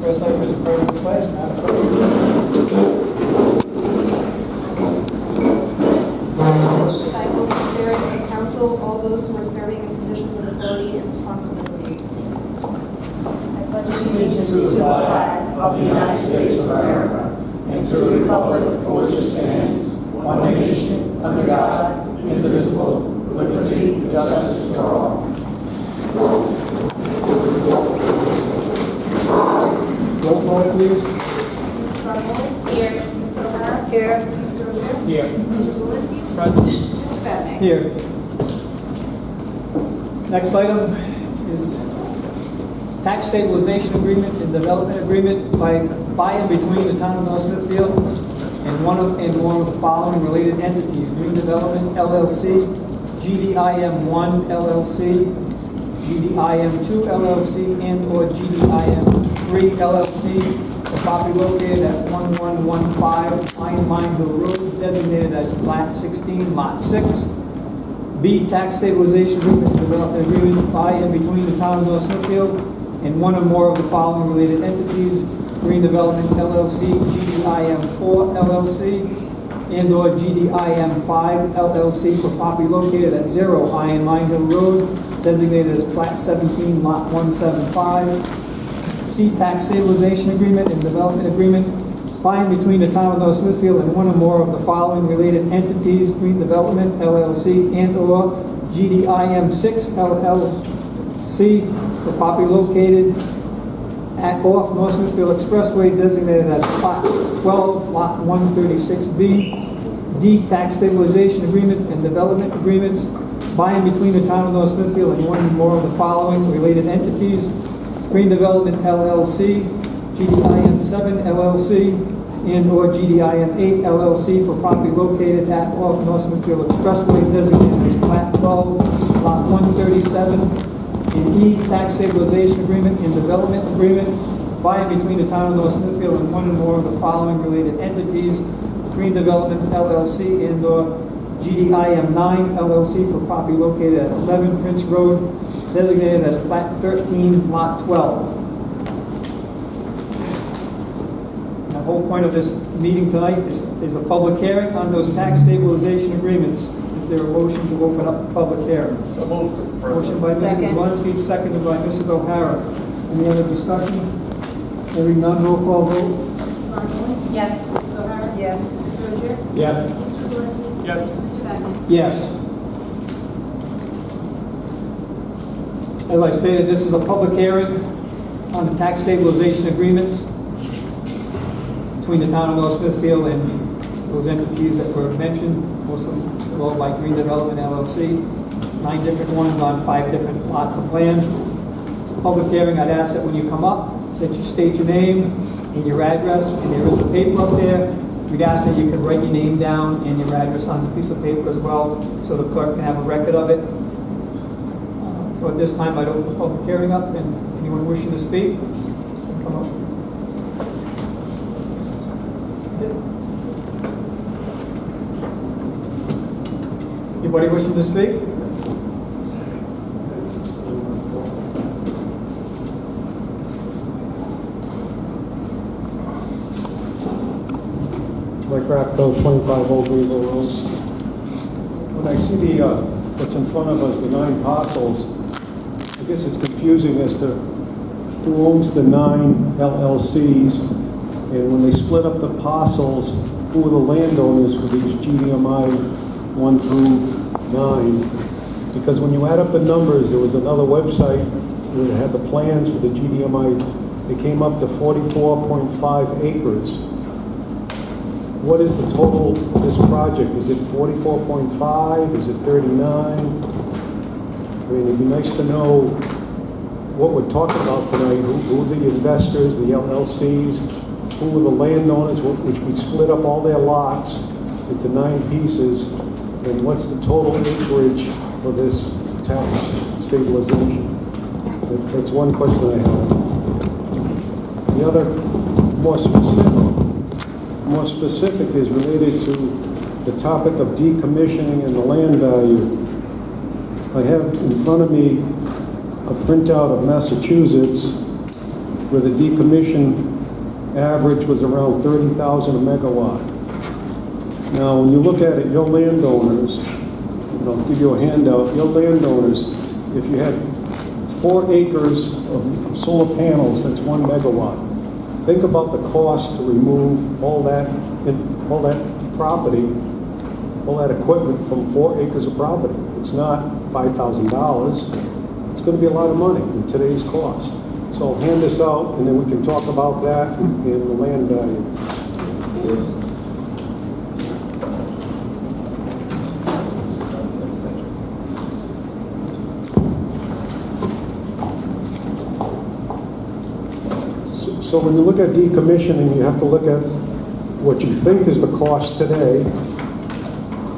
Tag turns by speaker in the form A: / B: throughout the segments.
A: First item is a prayer and pledge. Madam Clerk.
B: By Holy Spirit and counsel all those who are serving in positions of authority and responsibility.
C: I pledge allegiance to the flag of the United States of America and to the republic for which it stands, one nation, under God, indivisible, with liberty and justice for all.
A: Roll call, please.
B: Mrs. Barlow? Here. Mrs. O'Hara?
C: Here.
B: Mr. Rozier?
A: Here.
B: Mr. Zalinski?
A: Present.
B: Mr. Vadeney?
A: Here. Next item is tax stabilization agreement and development agreement by and between the Town of North Smithfield and one of the following related entities: Green Development LLC, GDIM 1 LLC, GDIM 2 LLC, and/or GDIM 3 LLC. The property located at 1115 Iron Mine Hill Road, designated as Plat 16, Lot 6. B, tax stabilization agreement and development agreement by and between the Town of North Smithfield and one or more of the following related entities: Green Development LLC, GDIM 4 LLC, and/or GDIM 5 LLC for property located at 0 Iron Mine Hill Road, designated as Plat 17, Lot 175. C, tax stabilization agreement and development agreement by and between the Town of North Smithfield and one or more of the following related entities: Green Development LLC and/or GDIM 6 LLC for property located at off North Smithfield Expressway, designated as Plat 12, Lot 136B. D, tax stabilization agreements and development agreements by and between the Town of North Smithfield and one or more of the following related entities: Green Development LLC, GDIM 7 LLC, and/or GDIM 8 LLC for property located at off North Smithfield Expressway, designated as Plat 12, Lot 137. And E, tax stabilization agreement and development agreement by and between the Town of North Smithfield and one or more of the following related entities: Green Development LLC and/or GDIM 9 LLC for property located at 11 Prince Road, designated as Plat 13, Lot 12. The whole point of this meeting tonight is a public hearing on those tax stabilization agreements. Is there a motion to open up the public hearing?
D: So moved, Mr.
A: Motion
D: President.
A: by Mrs.
C: Second.
A: Zalinski, seconded by Mrs. O'Hara. Any other discussion? Hearing none, roll call vote.
B: Mrs. Barlow? Yes. Mrs. O'Hara?
C: Yes.
B: Mr. Rozier?
A: Yes.
B: Mr. Zalinski?
D: Yes.
B: Mr. Vadeney?
A: Yes. As I stated, this is a public hearing on the tax stabilization agreements between the Town of North Smithfield and those entities that were mentioned, most of them all by Green Development LLC. 9 different ones on 5 different lots of land. It's a public hearing. I'd ask that when you come up, that you state your name and your address, and there is a paper up there. We'd ask that you could write your name down and your address on the piece of paper as well, so the clerk can have a record of it. So at this time, I'd open the public hearing up, and anyone wishing to speak, can come up. Anybody wishing to speak?
E: Mike Rapco, 25 Old Greenville Road. When I see what's in front of us, the 9 parcels, I guess it's confusing as to who owns the 9 LLCs, and when they split up the parcels, who are the landowners for these GDMI 1 through 9? Because when you add up the numbers, there was another website that had the plans for the GDMI. They came up to 44.5 acres. What is the total of this project? Is it 44.5? Is it 39? I mean, it'd be nice to know what we're talking about tonight. Who are the investors, the LLCs? Who are the landowners, which we split up all their lots into 9 pieces? And what's the total acreage for this tax stabilization? That's one question I have. The other, more specific is related to the topic of decommissioning and the land value. I have in front of me a printout of Massachusetts where the decommission average was around 30,000 a megawatt. Now, when you look at it, your landowners, and I'll give you a handout, your landowners, if you had 4 acres of solar panels, that's 1 megawatt. Think about the cost to remove all that property, all that equipment from 4 acres of property. It's not $5,000. It's going to be a lot of money in today's cost. So I'll hand this out, and then we can talk about that and the land value. So when you look at decommissioning, you have to look at what you think is the cost today,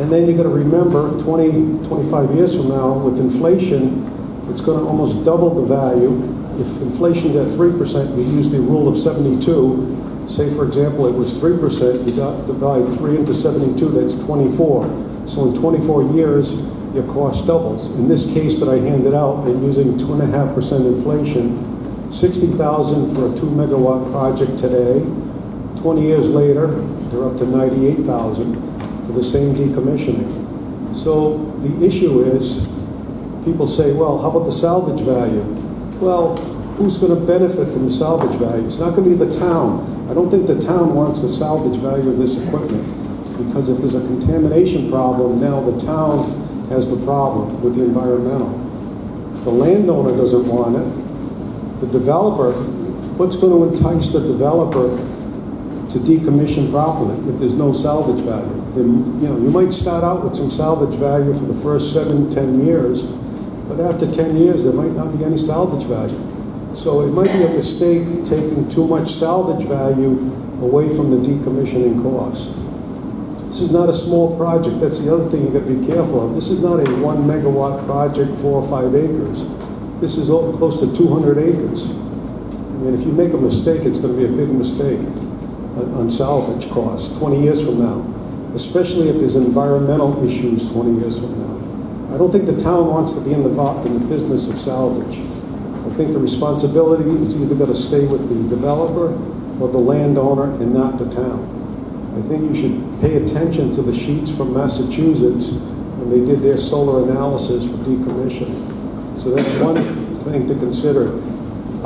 E: and then you got to remember 20, 25 years from now, with inflation, it's going to almost double the value. If inflation's at 3%, you use the rule of 72. Say, for example, it was 3%, you got divide 3 into 72, that's 24. So in 24 years, your cost doubles. In this case that I handed out, and using 2.5% inflation, $60,000 for a 2 megawatt project today. 20 years later, they're up to $98,000 for the same decommissioning. So the issue is, people say, well, how about the salvage value? Well, who's going to benefit from the salvage value? It's not going to be the town. I don't think the town wants the salvage value of this equipment, because if there's a contamination problem, now the town has the problem with the environmental. The landowner doesn't want it. The developer, what's going to entice the developer to decommission properly if there's no salvage value? Then, you might start out with some salvage value for the first 7, 10 years, but after 10 years, there might not be any salvage value. So it might be a mistake taking too much salvage value away from the decommissioning cost. This is not a small project. That's the other thing you got to be careful of. This is not a 1 megawatt project, 4 or 5 acres. This is close to 200 acres. I mean, if you make a mistake, it's going to be a big mistake on salvage costs 20 years from now, especially if there's environmental issues 20 years from now. I don't think the town wants to be in the business of salvage. I think the responsibility is either going to stay with the developer or the landowner and not the town. I think you should pay attention to the sheets from Massachusetts when they did their solar analysis for decommissioning. So that's one thing to consider.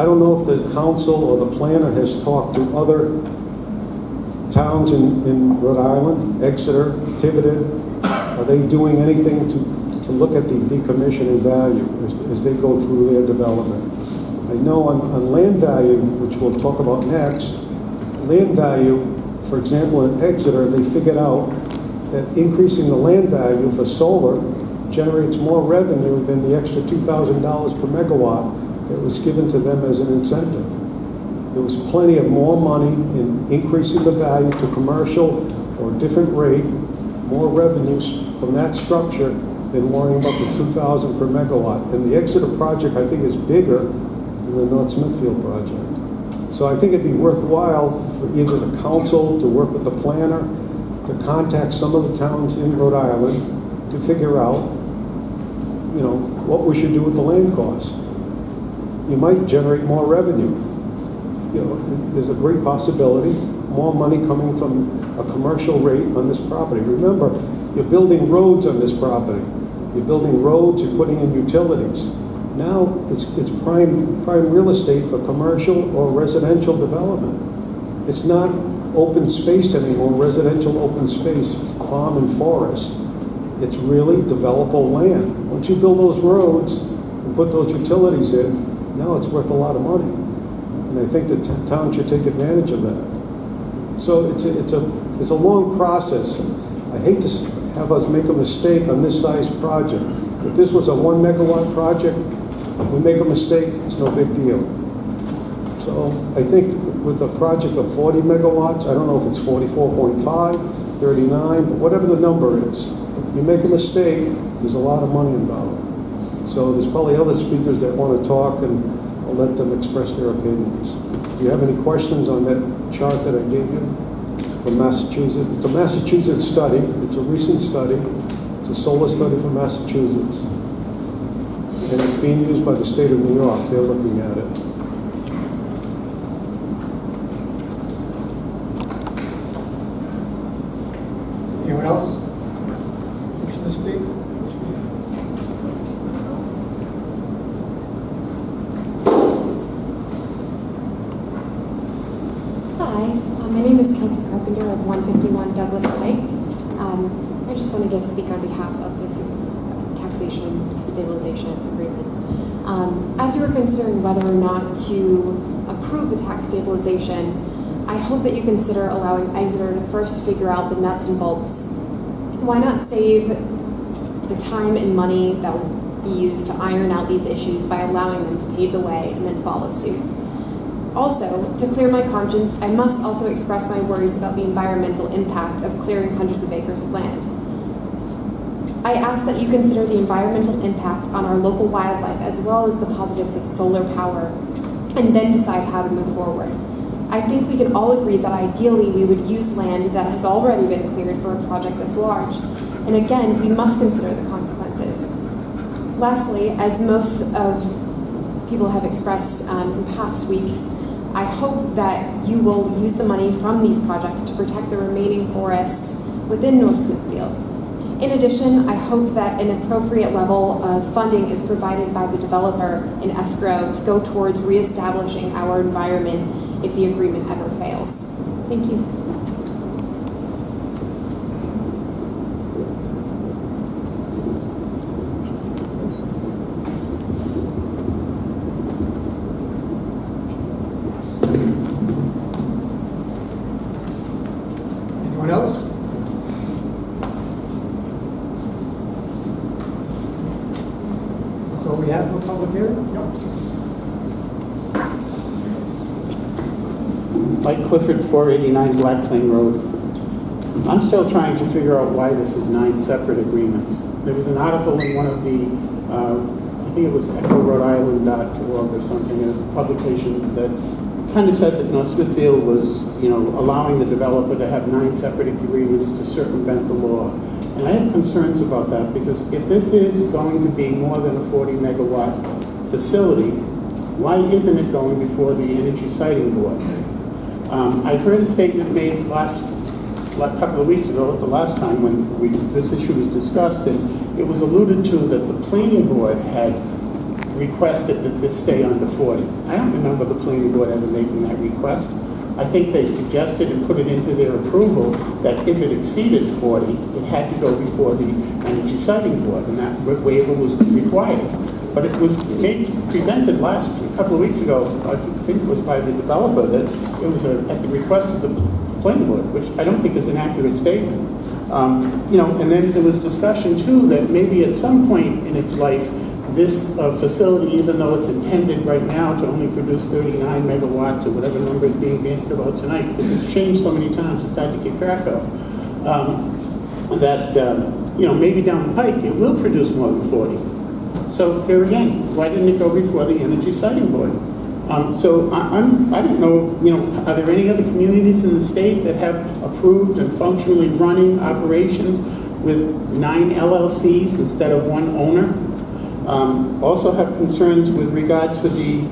E: I don't know if the council or the planner has talked to other towns in Rhode Island, Exeter, Tiverton. Are they doing anything to look at the decommissioning value as they go through their development? I know on land value, which we'll talk about next, land value, for example, in Exeter, they figured out that increasing the land value for solar generates more revenue than the extra $2,000 per megawatt that was given to them as an incentive. There was plenty of more money in increasing the value to commercial or different rate, more revenues from that structure than worrying about the $2,000 per megawatt. And the Exeter project, I think, is bigger than the North Smithfield project. So I think it'd be worthwhile for either the council to work with the planner to contact some of the towns in Rhode Island to figure out what we should do with the land cost. You might generate more revenue. There's a great possibility, more money coming from a commercial rate on this property. Remember, you're building roads on this property. You're building roads, you're putting in utilities. Now it's prime real estate for commercial or residential development. It's not open space anymore, residential open space, farm and forest. It's really developable land. Once you build those roads and put those utilities in, now it's worth a lot of money. And I think the town should take advantage of that. So it's a long process. I hate to have us make a mistake on this size project. If this was a 1 megawatt project, we make a mistake, it's no big deal. So I think with a project of 40 megawatts, I don't know if it's 44.5, 39, but whatever the number is, if you make a mistake, there's a lot of money involved. So there's probably other speakers that want to talk, and I'll let them express their opinions. Do you have any questions on that chart that I gave you from Massachusetts? It's a Massachusetts study. It's a recent study. It's a solar study from Massachusetts. And it's being used by the state of New York. They're looking at it.
D: Hi, my name is Kelsey Carpenter of 151 Douglas Pike. I just wanted to speak on behalf of this taxation stabilization agreement. As you were considering whether or not to approve the tax stabilization, I hope that you consider allowing Exeter to first figure out the nuts and bolts. Why not save the time and money that will be used to iron out these issues by allowing them to pave the way and then follow suit? Also, to clear my conscience, I must also express my worries about the environmental impact of clearing hundreds of acres of land. I ask that you consider the environmental impact on our local wildlife as well as the positives of solar power, and then decide how to move forward. I think we can all agree that ideally we would use land that has already been cleared for a project this large. And again, we must consider the consequences. Lastly, as most of people have expressed in past weeks, I hope that you will use the money from these projects to protect the remaining forest within North Smithfield. In addition, I hope that an appropriate level of funding is provided by the developer in escrow to go towards reestablishing our environment if the agreement ever fails. Thank you.
A: Anyone else? That's all we have for public hearing?
F: Mike Clifford, 489 Black Plain Road. I'm still trying to figure out why this is 9 separate agreements. There was an article in one of the, I think it was EchoRhode-Island.org or something, a publication that kind of said that North Smithfield was, allowing the developer to have 9 separate agreements to circumvent the law. And I have concerns about that because if this is going to be more than a 40 megawatt facility, why isn't it going before the Energy Siting Board? I heard a statement made a couple of weeks ago, the last time when this issue was discussed, and it was alluded to that the planning board had requested that this stay under 40. I don't remember the planning board ever making that request. I think they suggested and put it into their approval that if it exceeded 40, it had to go before the Energy Siting Board, and that waiver was required. But it was presented a couple of weeks ago, I think it was by the developer, that it was at the request of the planning board, which I don't think is an accurate statement. And then there was discussion too that maybe at some point in its life, this facility, even though it's intended right now to only produce 39 megawatts or whatever number is being bandied about tonight, because it's changed so many times, it's hard to keep track of, maybe down the pike it will produce more than 40. So here again, why didn't it go before the Energy Siting Board? I don't know, are there any other communities in the state that have approved and functionally running operations with 9 LLCs instead of one owner? Also have concerns with regard to the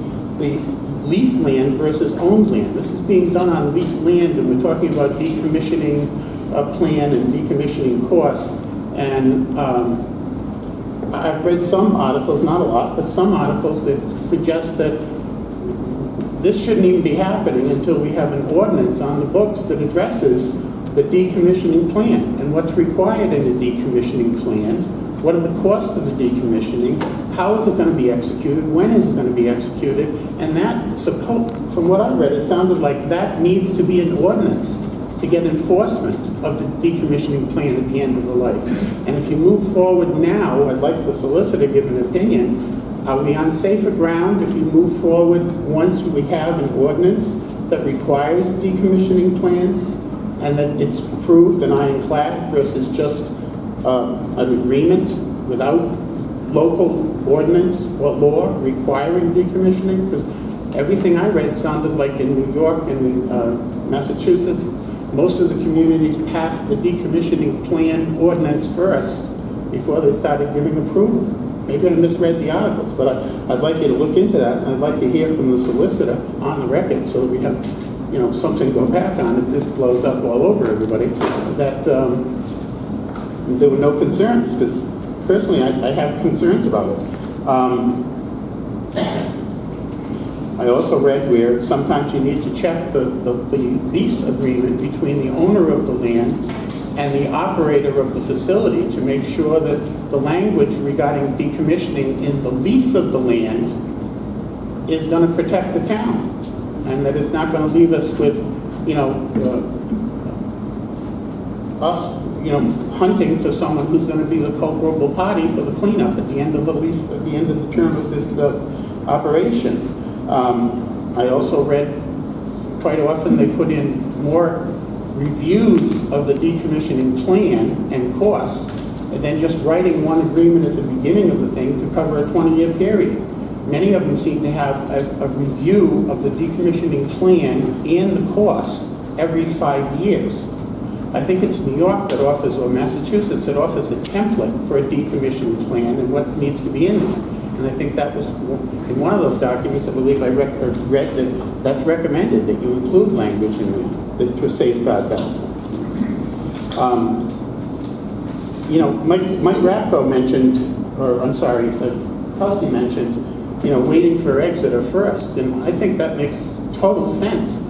F: leased land versus owned land. This is being done on leased land, and we're talking about decommissioning plan and decommissioning costs. And I've read some articles, not a lot, but some articles that suggest that this shouldn't even be happening until we have an ordinance on the books that addresses the decommissioning plan and what's required in a decommissioning plan. What are the costs of the decommissioning? How is it going to be executed? When is it going to be executed? And that, from what I read, it sounded like that needs to be an ordinance to get enforcement of the decommissioning plan at the end of the life. And if you move forward now, I'd like the solicitor to give an opinion. Are we on safer ground if you move forward once we have an ordinance that requires decommissioning plans and that it's approved and ironclad versus just an agreement without local ordinance or law requiring decommissioning? Because everything I read sounded like in New York and in Massachusetts, most of the communities passed the decommissioning plan ordinance first before they started giving approval. Maybe I misread the articles, but I'd like you to look into that, and I'd like to hear from the solicitor on the record so that we have, something to go back on if this blows up all over everybody, that there were no concerns, because personally I have concerns about it. I also read where sometimes you need to check the lease agreement between the owner of the land and the operator of the facility to make sure that the language regarding decommissioning in the lease of the land is going to protect the town, and that it's not going to leave us with, hunting for someone who's going to be the culpable party for the cleanup at the end of the lease, at the end of the term of this operation. I also read quite often they put in more reviews of the decommissioning plan and costs, and then just writing one agreement at the beginning of the thing to cover a 20-year period. Many of them seem to have a review of the decommissioning plan and the costs every 5 years. I think it's New York that offers, or Massachusetts, that offers a template for a decommissioning plan and what needs to be in there. And I think that was in one of those documents, I believe I read that that's recommended, that you include language in there to safeguard that. Mike Rapko mentioned, or I'm sorry, Kelsey mentioned, waiting for Exeter first. And I think that makes total sense.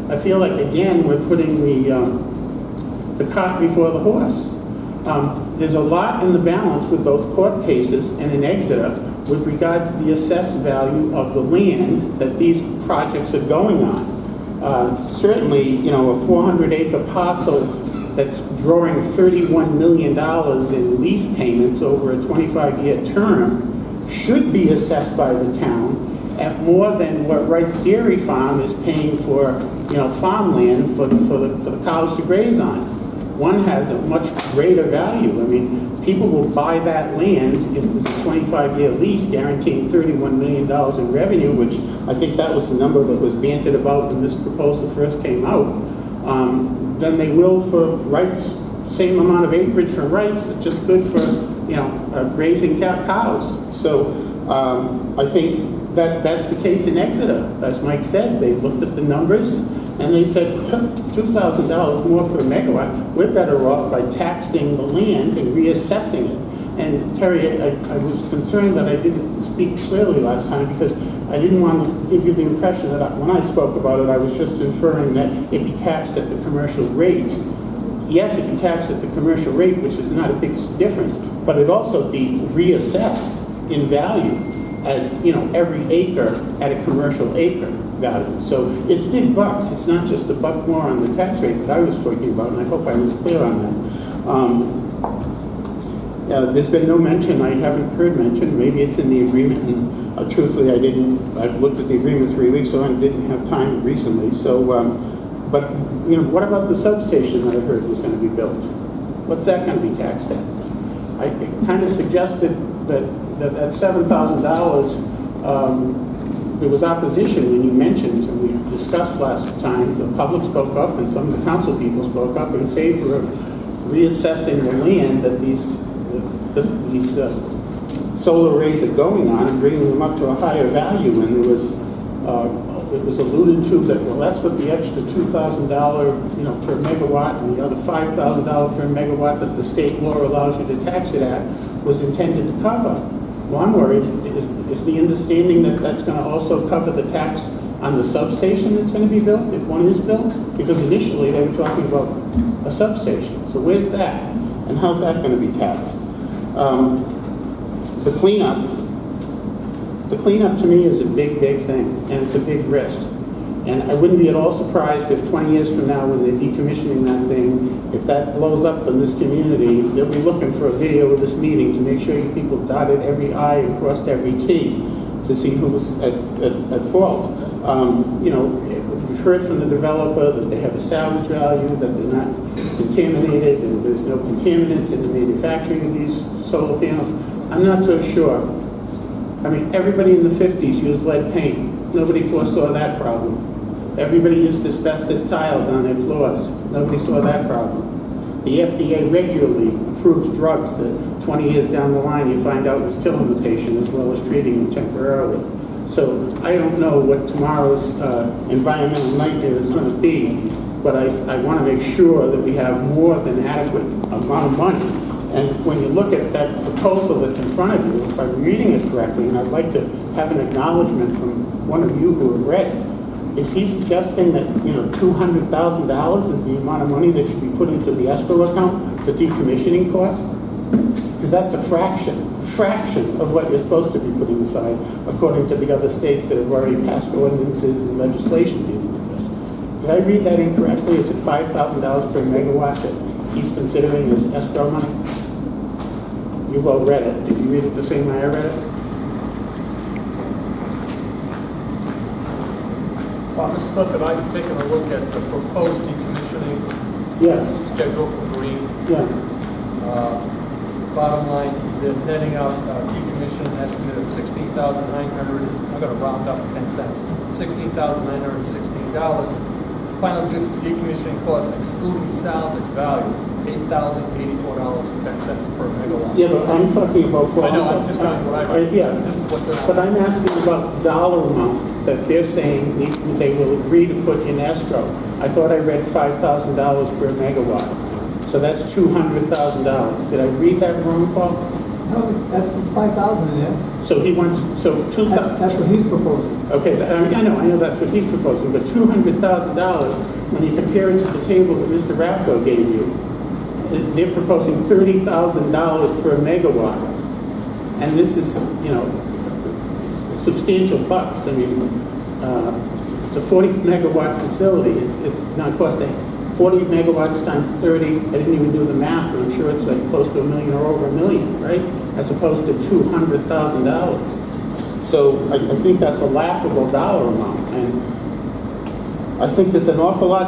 F: I feel like, again, we're putting the cart before the horse. There's a lot in the balance with both court cases and in Exeter with regard to the assessed value of the land that these projects are going on. Certainly, a 400-acre parcel that's drawing $31 million in lease payments over a 25-year term should be assessed by the town at more than what Wright's Dairy Farm is paying for, farmland for the cows to graze on. One has a much greater value. I mean, people will buy that land if it's a 25-year lease guaranteeing $31 million in revenue, which I think that was the number that was bantered about when this proposal first came out, than they will for Wright's, same amount of acreage for Wright's, that's just good for, grazing cows. So I think that's the case in Exeter. As Mike said, they looked at the numbers and they said, $2,000 more per megawatt, we're better off by taxing the land and reassessing it. And Terry, I was concerned that I didn't speak clearly last time because I didn't want to give you the impression that when I spoke about it, I was just inferring that it be taxed at the commercial rate. Yes, it be taxed at the commercial rate, which is not a big difference, but it also be reassessed in value as, every acre at a commercial acre value. So it's big bucks. It's not just a buck more on the tax rate that I was talking about, and I hope I was clear on that. There's been no mention, I haven't heard mention, maybe it's in the agreement, and truthfully I've looked at the agreement 3 weeks ago and didn't have time recently, so, but, what about the substation that I heard was going to be built? What's that going to be taxed at? I kind of suggested that at $7,000, there was opposition when you mentioned, and we discussed last time, the public spoke up and some of the council people spoke up in favor of reassessing the land that these solar arrays are going on and bringing them up to a higher value. And there was, it was alluded to that, well, that's what the extra $2,000, per megawatt and the other $5,000 per megawatt that the state law allows you to tax it at was intended to cover. Well, I'm worried, is the understanding that that's going to also cover the tax on the substation that's going to be built, if one is built? Because initially they were talking about a substation. So where's that? And how's that going to be taxed? The cleanup to me is a big, big thing, and it's a big risk. And I wouldn't be at all surprised if 20 years from now, when they're decommissioning that thing, if that blows up in this community, they'll be looking for a video of this meeting to make sure you people dotted every I and crossed every T to see who was at fault. We've heard from the developer that they have a salvage value, that they're not contaminated, and there's no contaminants in the manufacturing of these solar panels. I'm not so sure. I mean, everybody in the 50s used lead paint. Nobody foresaw that problem. Everybody used asbestos tiles on their floors. Nobody saw that problem. The FDA regularly approves drugs that 20 years down the line you find out was killing the patient as well as treating them temporarily. So I don't know what tomorrow's environmental nightmare is going to be, but I want to make sure that we have more than adequate amount of money And when you look at that proposal that's in front of you, if I'm reading it correctly, and I'd like to have an acknowledgement from one of you who have read it, is he suggesting that, $200,000 is the amount of money that should be put into the escrow account for decommissioning costs? Because that's a fraction of what you're supposed to be putting aside, according to the other states that have already passed ordinances and legislation dealing with this. Did I read that incorrectly? Is it $5,000 per megawatt that he's considering as escrow money? You've all read it. Did you read it the same way I read it?
G: Mr. Smith, and I've taken a look at the proposed decommissioning
F: Yes.
G: schedule for Green.
F: Yeah.
G: Bottom line, they're netting out decommission estimate of $16,900, I'm going to round up 10 cents, $16,916. Final decommissioning costs excluding salvage value, $8,084.10 per megawatt.
F: Yeah, but I'm talking about...
G: I know, I'm just telling you what I read.
F: Yeah.
G: This is what's in
F: But I'm asking about the dollar amount that they're saying they will agree to put in escrow. I thought I read $5,000 per megawatt. So that's $200,000. Did I read that wrong, Paul?
A: No, it's 5,000 in there.
F: So he wants, so 2,000...
A: That's what he's proposing.
F: Okay, I know that's what he's proposing, but $200,000, when you compare it to the table that Mr. Rapko gave you, they're proposing $30,000 per megawatt. And this is, substantial bucks. I mean, it's a 40 megawatt facility. It's not costing 40 megawatts times 30. I didn't even do the math, but I'm sure it's like close to $1 million or over $1 million, right? As opposed to $200,000. So I think that's a laughable dollar amount. And I think there's an awful lot to